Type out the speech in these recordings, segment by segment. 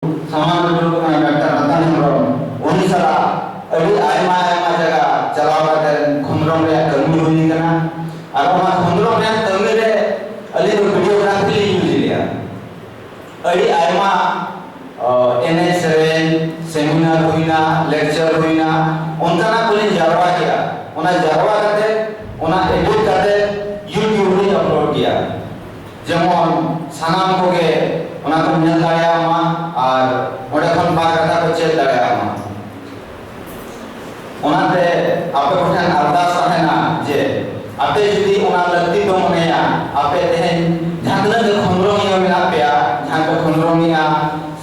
Sama dulu kan Dr. Ratan Hembrong uni sala adi ayma jaga chalaw kate khondrong re kami hui kana ar ona khondrong re kami re ali videography use liya adi ayma NS seminar huina lecture huina onkana kuli jarwa kiya ona jarwa kate ona edit kate YouTube re upload kiya jemon sanam koge ona ko nyel dareama আর ওটা কোন বার কথা को check दाड़ेयामा ओनाते आपे कोठन अरदास आहेना जे आपे जुदी ओना लक्ति तो मनेया आपे तेहन झांगला के खंद्रोंगिया मेना पेया झांग को खंद्रोंगिया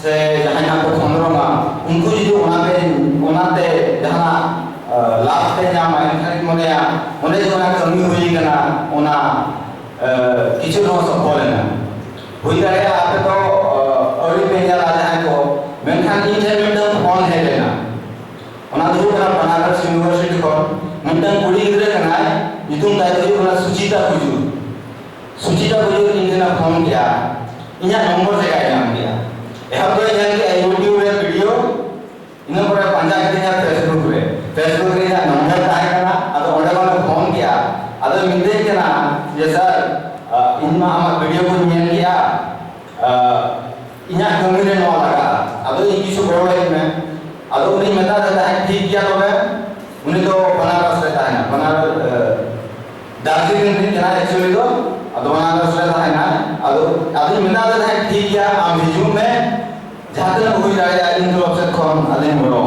से जहां को खंद्रोंगा उनको जुदी ओनाते जहां लाभ ते जामा एनखान मनेया ओने जो ओना कमी होई गना ओना किछु नो सफलना होई दाड़ेया आपे तो अड़ी पेया मेनखान इनठेन मिटन फोन है लेना ओना दु करा बनारस यूनिवर्सिटी को मिटन कुड़ी गिरे कनाय नितुम दाय तो ओना सुचिता कुजू इनना फोन किया इना नंबर से का नाम किया एहा तो जान के YouTube रे वीडियो इन पर पंजा के फेसबुक रे या नंबर ताहे कना अदो ओडे को फोन किया अदो मिदे केना जे सर इनमा हम वीडियो को नेल किया इना कमी रे नो लगा अदो इन किछु गड़बड़ में अदो उनी मेता देता है ठीक किया तबे उनी तो बनारस रहता है ना बनारस दार्जिलिंग दिन केना एक्चुअली तो अदो बनारस रहता है ना अदो मेता देता है ठीक किया आम हिजू में जाते हुई जाए इन दो ऑप्शन कोन अदे बड़ो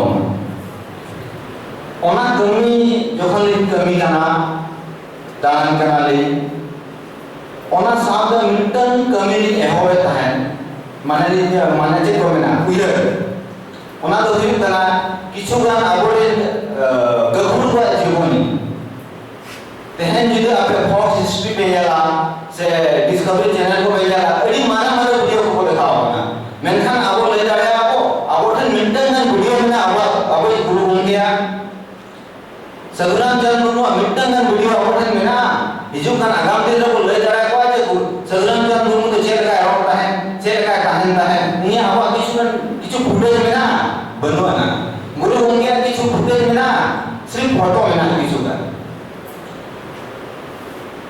ओना कमी जखन कमी जाना दान कनाली ओना साथ मिटन कमी एहोवे ताहें माने जे को मेना उयर ओना तो हुई तना किछु गान आबोरे गखुर को जीवनी तेहन जुदे आपे फॉक्स हिस्ट्री पे याला से डिस्कवरी चैनल को याला एडी माना वीडियो को दिखाओ ना मेनखान आबो ले जाए आबो ठन मिटन ना वीडियो में आबो गुरु बन गया सगुराम चंद मुर्मू मिटन ना वीडियो आबो ठन मेना हिजु खान आगाम दिन को ले जाए को जे सगुराम चंद मुर्मू तो चेक का रोता है चेक का कहानी है उन्हें आबो किछु फुटेज में ना बनवा ना गुरु होंगे किछु फुटेज में ना सिर्फ फोटो में ना किछु का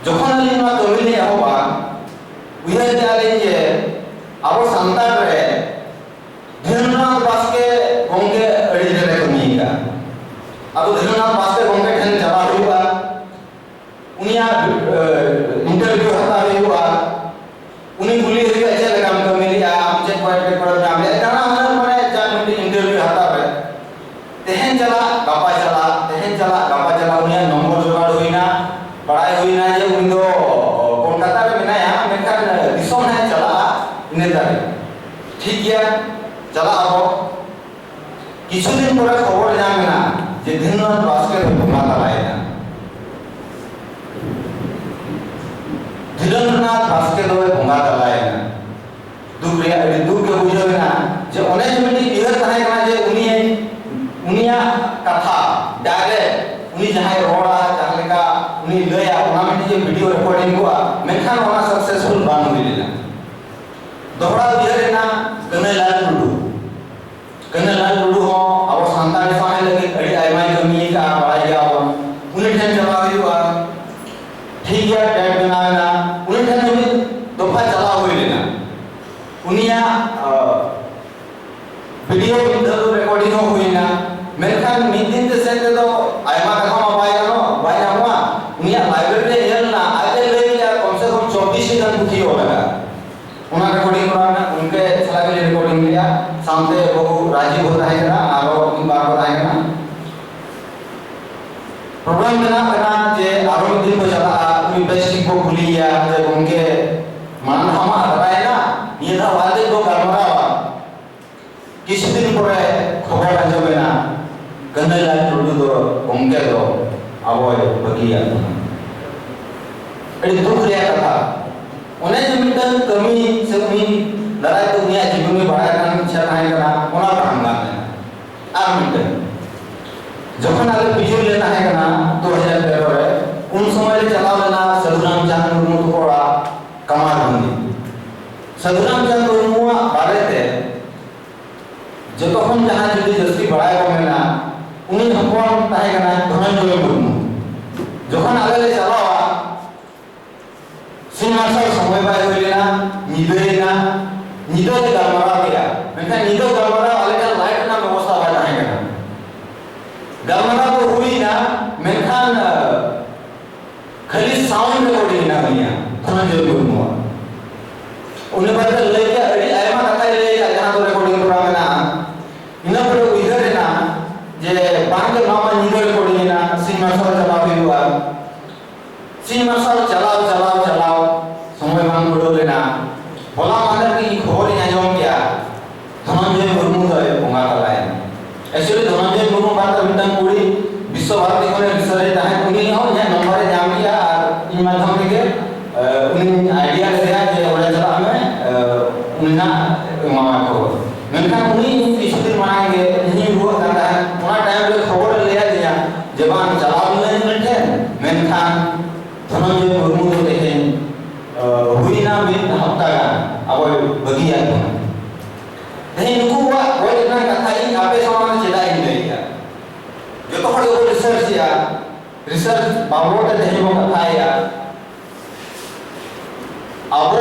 जखन ali नवा कमिले होबा उइहे जाले जे आबो संतान रे धीरनाथ बास्के गोंगे अड़ी रे कमिका अब धीरनाथ बास्के गोंगे ठन जवाब हुआ उनिया इंटरव्यू हता हुआ उनी बुली हुई अच्छा लगा हमको मेरी आप चेक पॉइंट पर नाम ले गाना हमारा माने 4 मिनट इंटरव्यू हता पे तेहन चला गपा चला उनिया नंबर जुगाड़ हुईना पढ़ाई हुईना जे उन दो कोलकाता में बनाया मेनखान दिसोम है चला इने दारे ठीक गया चला आबो किछु दिन पर खबर जामेना जे धीरनाथ बास्के घुमा लायना धीरनाथ बास्के दो घुमा लायना दुख रे दुख के बुझोना जे ओने जमिनी इहर ताहे कना जे उनिया कथा डायरेक्ट उनी जहां रोड़ा जहां का उनी लया ओना में जे वीडियो रिकॉर्डिंग हुआ मेनखान ओना सक्सेसफुल बान होइलेना दोहरा इहरेना कन्हैलाल टुडू हो अब संतान साहे लगे अड़ी आइमा कमी का पढ़ाई गया उनी ठन चला हुआ ठीक है टाइम बनाना उनी ठन भी दोफा चला होइलेना उनिया वीडियो रिकॉर्डिंग हुईना मेनखान मिद दिन ते से तो आइमा का बाय नामा उनिया लाइब्रेरी रे हेलना आजे ले या कम से कम 24 दिन पुथी हो लगा उना रिकॉर्डिंग कराना उनके सलाह के रिकॉर्डिंग लिया सामने बहु राजीव होता है ना आरो इन बार होता है ना प्रॉब्लम ना जे आरो दिन को चला उनी बेस्ट को खुलिया जे उनके मान हम हराए ना ये था वादे को करमरावा किस दिन पर खबर आजमेना कन्हैलाल टुडू दो उनके दो अब बगिया एडी दुख रे कथा ओने जे मिटन कमी से उनी लड़ाई तो उनिया जीवन में बड़ा काम इच्छा है कना ओना भांगा आ मिटन जखन आले बिजुल लेना है कना 2013 रे उन समय चला लेना सदुराम चंद मुर्मू कोड़ा कमाल बंदी सदुराम चंद मुर्मू बारे ते जतोखन जहां जुदी जस्ती बड़ाय को मेना उनी हपन ताहे कना धनंजय मुर्मू जखन आले ले चलावा सिंह मार्शल समय बाय होइलेना निदेना निदो के गलमरा गया मेनखान निदो गलमरा आले का लाइट ना व्यवस्था बाय ताहे कना गलमरा को हुई ना मेनखान खाली साउंड रिकॉर्डिंग ना भैया धनंजय मुर्मू उन्हें बदल लेके अड़ी आयमा कथा ले जहां तो रिकॉर्डिंग करा मेना ina pada uider na je bang ke nama nider recording na sin masal chalao huwa sin masal chalao samay bang bodo le na bola mandar ki khobor ni ajom kya Dhananjay Murmu da bonga kalai actually Dhananjay Murmu bata mitang puri Biswa Bharati khone research tahe uni ho je number jam kiya ar in madhyam theke uni idea leya je bola chala hame unna mama ko मेनखान उनी किछु दिन मांगे नहीं हुआ करता है उना time पे खबर ले दिया जवान चलाव नहीं मिलते मेनखान धनंजय मुर्मू तो देखे हुई ना मिल हफ्ता का अब बगिया तो नहीं नुकु हुआ वो इतना कथा ही आपे समान चला ही नहीं है जो तो खड़े वो रिसर्च बाबू के देखे वो कथा है अब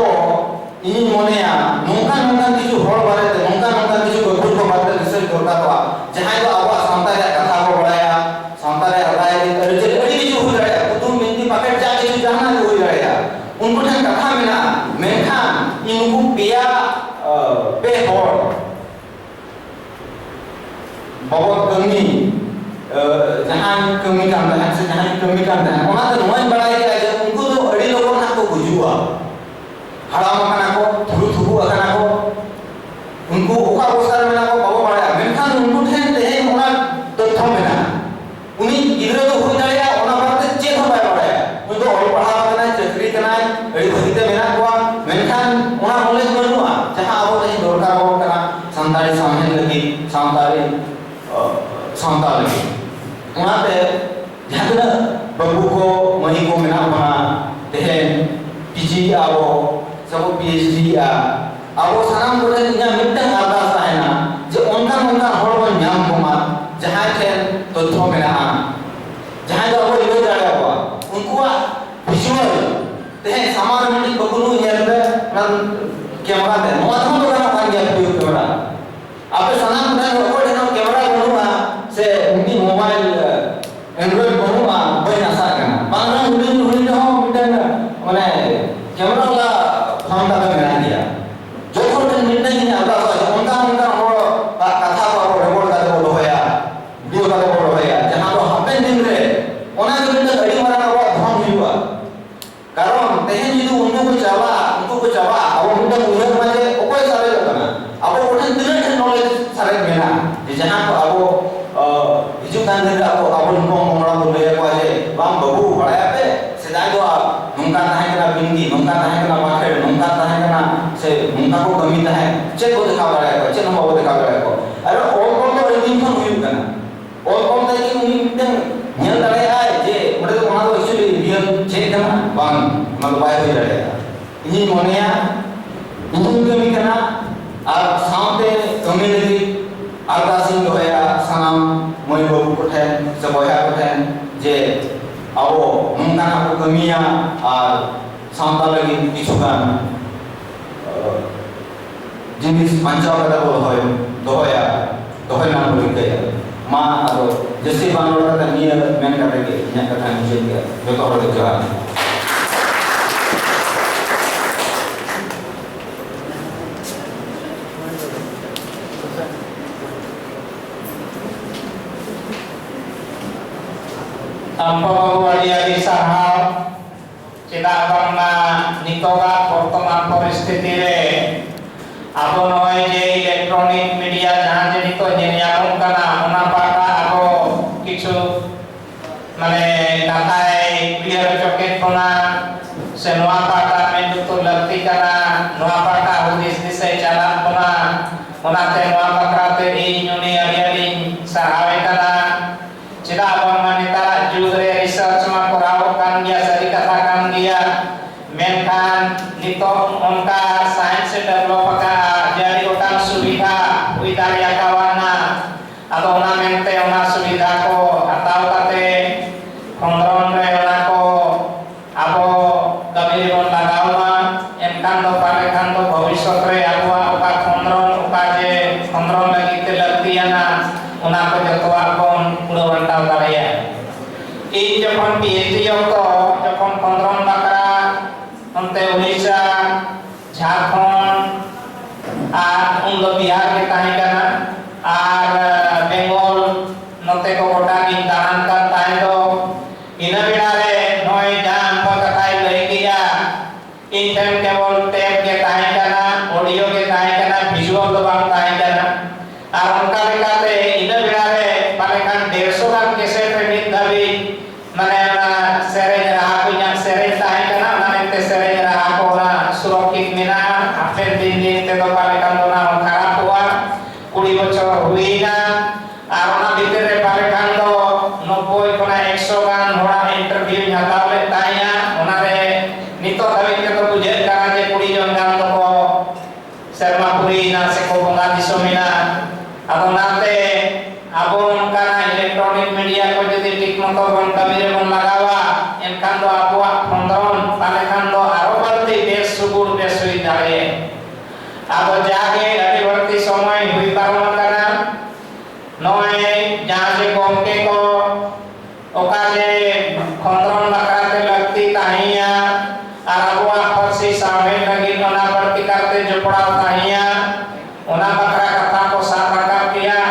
ini moneya nongkan kichu hor barete nongkan kichu gopur ko barete research korta to jahan do aba samta re katha ko badaya samta re adaya ki tarje adi kichu hui daya kutum minti paket ja kichu jahna hui daya unko than katha mena menkhan inko peya pe hor babot kami jahan kami kam da se jahan kami kam da ona to noi badai ke aje unko to adi lokon na ko bujua haram kana ko thuru kana ko unko oka bosar mena ko babo bada menkhan unko then te ona totho mena uni gidra to hui daya ona barte che ho bai bada unko ol padha kana chakri kana edi bhagite mena ko menkhan ona knowledge banua jaha abo ei dorkar ho kana santali samne lagi santali lagi ona te jahana babu ko mahi ko mena bana tehen PG abo सब PhD आ अब सानाम कोठे इना mitten आदास है ना जे ओनका हर बन नाम coma जहां के तथ्य मेना जहां जो अब इवे जाया हुआ उनको विजुअल ते समाज में बकुनु हेलबे नन कैमरा दे नोथम तो ना पान गया कैमरा आपे सानाम कोठे रिकॉर्ड ना कैमरा बनुआ से उनकी मोबाइल एंड्रॉइड बनुआ बय आशा करना बांग्ला हुई हो मिटन माने कैमरा ला हम तक बना दिया जो कोन निर्णय नहीं आता है उनका हो कथा को रिकॉर्ड करके बोलो है वीडियो करके बोलो है जहां तो हपेन दिन रे ओना के दिन अड़ी मारा को धम हुआ कारण तेहे जिदु उनको को चावा अब उनका उधर माजे ओकोय सारे लगना अब ओठन दिन ठन नॉलेज सारे मेना जहां को अब हिजु कान दिन अब उनको मोरा को ले को आजे बाम बाबू बड़ाया पे सेदाय दो नोंका ताहे कना बिंदी नोंका ताहे कना बाखे नोंका ताहे कना से नोंका को कमी ताहे चे को देखा बड़ा को चे न हो देखा बड़ा को अरे ऑल कॉल तो दिन खन हुई कना ऑल कॉल ताई कि उनी मिटन नेल दाड़े आय जे मडे तो ओना तो एक्चुअली रियल चे कना बांग मतलब बाय होई दाड़े इनी मोनेया इनी कमी कना और सामते कम्युनिटी आरदासिंग होया सनाम मय बाबू कोठे से बया कोठे जे abo nongka ko kamiya ar samta lagi kichugan jinis pancaw kata boy dohoy na boli kaya ma ado jesi banor kata niya men kata ke nya kata nije ke joto hor jalan Apa dia disahab tidak pernah nikoga pertemuan परिस्थिति रे abo noy je electronic media jahan je niko nyamon kana ona paka abo kichu mane katai clear choket kona se noa paka mendu to lakti kana noa paka hudis disai chala kona ona te noa paka te nyuni ari sahawe kana cita abang manita judre research ma korao kan dia sari katakan dia menkan nito onka science develop ka jadi otak suvidha widarya kawan khondron lagi te laktiana ona ko jotoa kon pulo bantau daraya in jokon PhD yokto jokon khondron bakra onte Odisha Jharkhand ar undo Bihar ke tahe kana ar Bengal note ko gota in danan kan tahe do ina binare noy jam ko katai lei dia in tem kebol tape ke tahe kana audio ke tahe kana visual do bang tahe kana ar onka lekate ina binare palekan 150 kan cassette re nit dabi mane na sereng raha punya sereng tahe kana mane te sereng raha ko na surokit mina apen din din te do palekan do na kharap hua 20 bachor huina ar ona bhitor re palekan do 90 kona 100 gan hora interview hataw le tanya ona re nito dabi te to bujhet kana je 20 jon gan do ko serma puri na se ko bonga disomina ado nate abon kana electronic media ko jodi tik moto bon kamire bon lagawa enkan do abuak khondron palekan do aro balti bes subur bes hui dare ado jage adi barti somoy hui paron kana noy jaje gomke ko oka je khondron bakrate lakti tahiya ar abuak parsi same lagi ona barti karte jopra tahiya ona bakra kata ko sab rakap kiya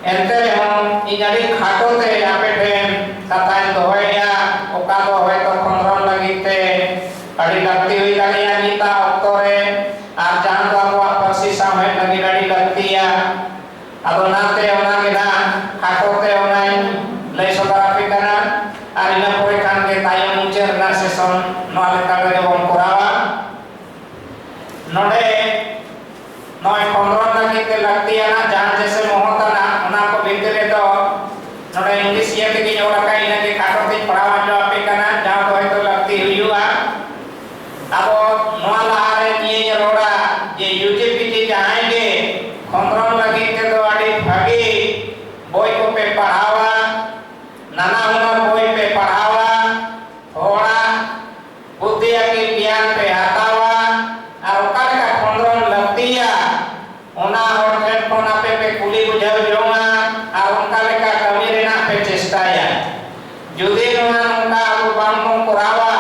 ente rehon inari khato te ape them katain dohoya oka do hoy to khondron lagi te adi lakti hui dariya nita oktore ar jan do abuak parsi same lagi adi lakti ya ado nate ona gena khato te ona lei sodara pikana ar ina pore kan ke tayong muncer na season no ale kagare bon korawa node noy khondron lagi te lakti ana jan jese mohotana ona ko bhitere do node English ye te ki ora kai na ke khato te padawa jo ape kana ja do to lakti huyua abo noa lahare niye roda je UGPT jahenge khondron lagi te do adi bhagi boy ko pe padhawa nana hunar boy pe padhawa thoda buddhi ki gyan pe hatawa ar oka leka khondron laktiya ona hor ken pona pe kuli bujau jonga ar onka leka kami rena pe chestaya jodi noa nongka abu bangkong korawa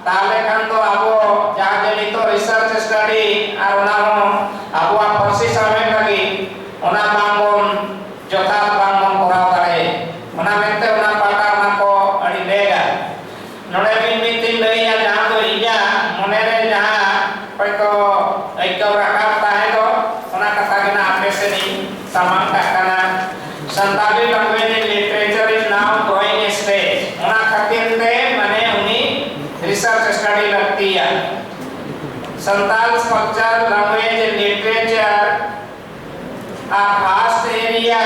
tale kan to abo jaje nito research study ar ona abu persi same lagi ona bangun jotat bangun koraw dare ona mente ona pata ona ko adi lega node bin tin lei ya jahan do ija monere jahan paito aikau rakap tahe do ona kata gena ape se ni samang kana Santali language and literature is now growing stage ona khatir te mane uni research study lakti ya Santal culture language and literature are vast area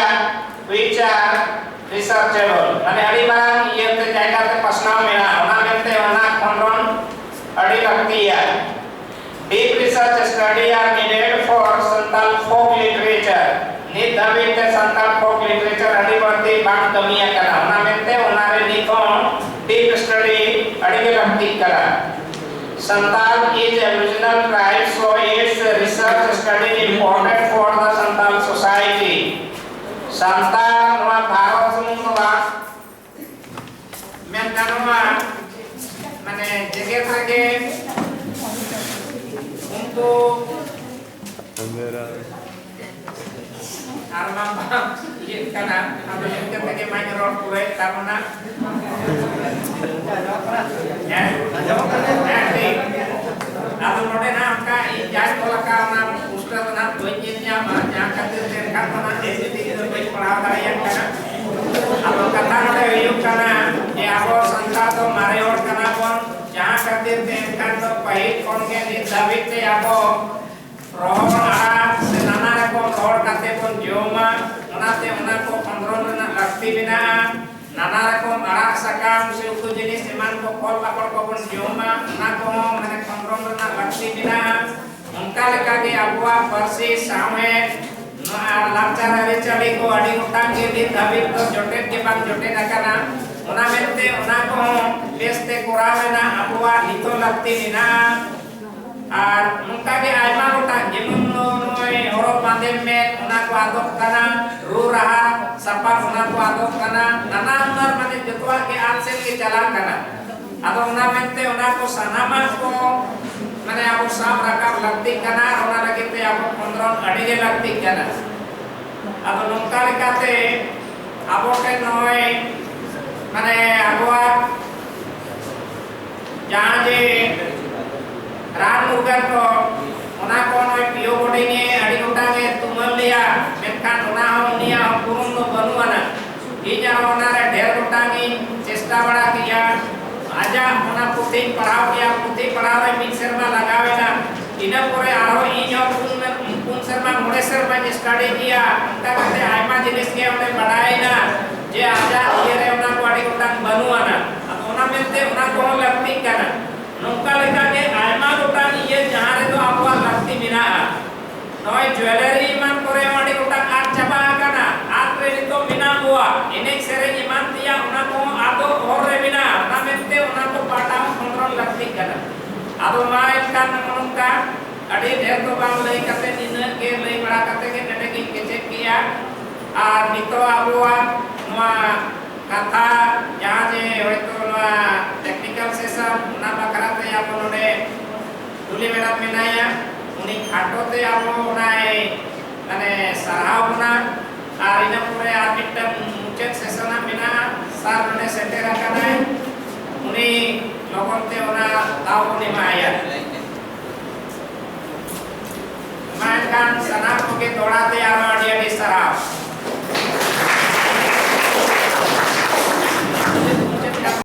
which are researchable mane adi marang ieu te jaga te pasnaw mena ona mente ona khondron adi lakti ya deep research study are needed for Santal folk literature nit dabi te Santal folk literature adi barti bang kamiya kana ona mente ona re nikon deep study adi ke lakti kana Santal is aboriginal tribe so its research study important for the Santal society Santal noa bharat sumungwa men kanwa mane jeget rege untuk armam ye kana ado jeget rege main rol pure taruna ya ado node na ka ijaz kolaka na ustad na doinnya ma yang katir terkat na desi do padawa dariya kana ado kata node yuk kana ye abo Santal to mare or kana bon jahan katir terkat to pahit konge ni david te abo rohon ara se nana rokom rohon kate pon joma onate ona ko khondron na lakti bina nana rokom arak sakam se utu jenis eman ko kol bakor ko pon joma ona ko mane khondron na lakti bina onka leka ge abua parsi same no lakchar ari chali ko adi utang ge din david ko jotet ke bang jotet akana ona mente ona ko beste korawe na abua hito lakti bina ar nungka ge aima uta jemun noy horok bande met una ko adok kana ru raha sapa una ko adok kana nanamar mane jotwa ke ansel ke jalan kana ado una mente una ko sanama ko mane abo sam rakab lakti kana ona lagi te abo kondron adige lakti kana ado nongka lekate abo ke noy mane abuat jangan je ran mugan ko ona ko noy pio bodinge adi gotange tumal liya menkan ona niya purun do banuana inya ona re der gotangi chesta bada kiya aja ona puting parau kiya puting parau re min serma lagawena ina pore aro inya pun serma mole serma study kiya anta kate aima jinis ke one badaina je aja ire ona ko adi gotang banuana ona mente ona ko lakti kana nongka lekate aima gotang iye jahare do apa lakti mina noy jewelry man kore adi gotang art chaba kana art re to mina gua ene sere iman tiya ona ko ado orre mina ona mente ona ko patang kontrol lakti kana ado mai kan nongka adi der to bang lei kate dina ke lei bada kate ke nete ki kece kiya ar nito abua noa kata yang je hoito noa technical session una bakarate abo node tuli madam menaya uni khatote abo nai mane sarau na ar ina pore ar mittam muchet session mena sar node setera kanai uni logonte ona tau ni maya mainkan sanam ke torate aro dia di sarau